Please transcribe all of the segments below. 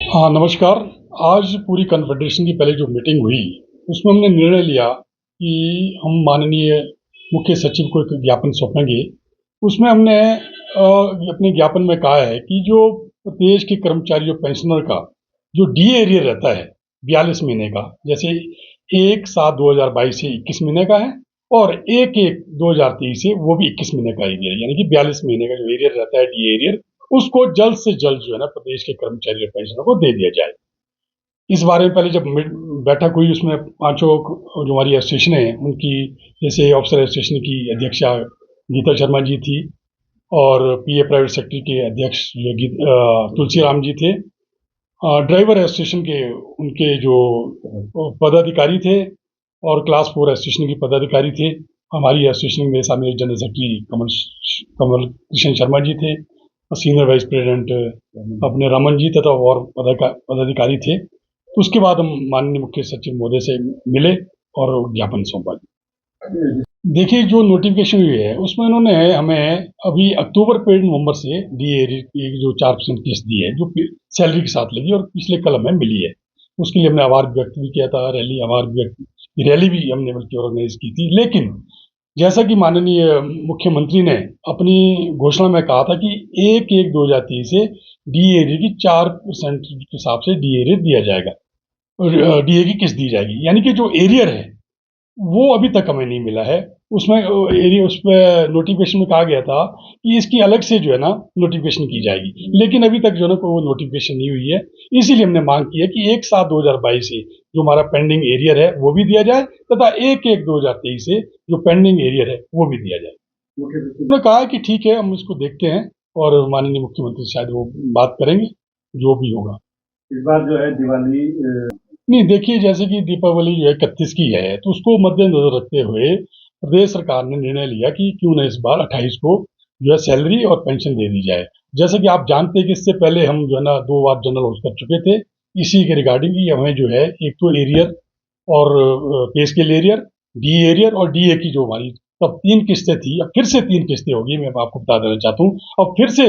हाँ, नमस्कार। आज पूरी कन्फेडरेशन की पहले जो मीटिंग हुई, उसमें हमने निर्णय लिया कि हम माननीय मुख्य सचिव को एक ज्ञापन सौंपेंगे। उसमें हमने अपने ज्ञापन में कहा है कि जो प्रदेश के कर्मचारियों पेंशनर का जो डीए एरियर रहता है 42 महीने का, जैसे 1/7/2022 से 21 महीने का है और 1/1/2023 से वो भी 21 महीने का एरियर है, यानी कि 42 महीने का जो एरियर रहता है डीए एरियर, उसको जल्द से जल्द जो है ना प्रदेश के कर्मचारी और पेंशनर को दे दिया जाए। इस बारे में पहले जब बैठक हुई, उसमें पांचों जो हमारी एसोसिएशन है उनकी, जैसे ऑफिसर एसोसिएशन की अध्यक्षा गीता शर्मा जी थी और पीए प्राइवेट सेक्टर के अध्यक्ष तुलसी राम जी थे। ड्राइवर एसोसिएशन के उनके जो पदाधिकारी थे और क्लास 4 एसोसिएशन के पदाधिकारी थे। हमारी एसोसिएशन में शामिल जनरल सेक्रेटरी कमल कृष्ण शर्मा जी थे, सीनियर वाइस प्रेसिडेंट अपने रमन जी तथा और पदाधिकारी थे। तो उसके बाद हम माननीय मुख्य सचिव महोदय से मिले और ज्ञापन सौंपा। देखिए, जो नोटिफिकेशन हुई है उसमें उन्होंने हमें अभी अक्टूबर पे नवंबर से डीए की जो 4% किस्त दी है, जो सैलरी के साथ लगी और पिछले कल हमें मिली है। उसके लिए हमने आभार व्यक्त भी किया था, रैली भी हमने बल्कि ऑर्गेनाइज की थी। लेकिन जैसा कि माननीय मुख्यमंत्री ने अपनी घोषणा में कहा था कि 1/1/2023 से डीए की 4% के हिसाब से डीए दिया जाएगा और डीए की किस्त दी जाएगी, यानी कि जो एरियर है वो अभी तक हमें नहीं मिला है। उसमें एरिया उस पर नोटिफिकेशन में कहा गया था कि इसकी अलग से जो है ना नोटिफिकेशन की जाएगी, लेकिन अभी तक जो है ना कोई नोटिफिकेशन नहीं हुई है। इसीलिए हमने मांग की है कि 1/7/2022 से जो हमारा पेंडिंग एरियर है वो भी दिया जाए तथा 1/1/2023 से जो पेंडिंग एरियर है वो भी दिया जाए। उन्होंने कहा है कि ठीक है, हम इसको देखते हैं और माननीय मुख्यमंत्री शायद वो बात करेंगे, जो भी होगा। इस बार जो है दिवाली नहीं, देखिए, जैसे कि दीपावली जो है 31 की है, तो उसको मद्देनजर रखते हुए प्रदेश सरकार ने निर्णय लिया कि क्यों न इस बार 28 को जो है सैलरी और पेंशन दे दी जाए। जैसे कि आप जानते हैं कि इससे पहले हम जो है ना 2 बार जनरल हाउस कर चुके थे इसी के रिगार्डिंग कि हमें जो है एक तो एरियर और पे स्केल एरियर, डी एरियर और डीए की जो हमारी तब 3 किस्तें थी, अब फिर से 3 किस्तें होगी। मैं आपको बता देना चाहता हूँ, अब फिर से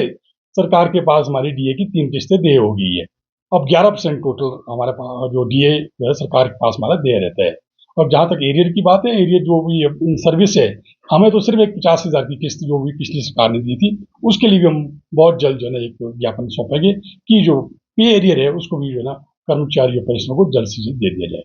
सरकार के पास हमारी डीए की 3 किस्तें देय हो गई है। अब 11% टोटल हमारे पास जो डीए जो है सरकार के पास हमारा देय रहता है। और जहाँ तक एरियर की बात है, एरियर जो भी इन सर्विस है, हमें तो सिर्फ एक 50,000 की किस्त जो भी पिछली सरकार ने दी थी, उसके लिए भी हम बहुत जल्द जो है ना एक ज्ञापन सौंपेंगे कि जो पे एरियर है उसको भी जो है ना कर्मचारियों पेंशनर को जल्द से जल्द दे दिया जाए।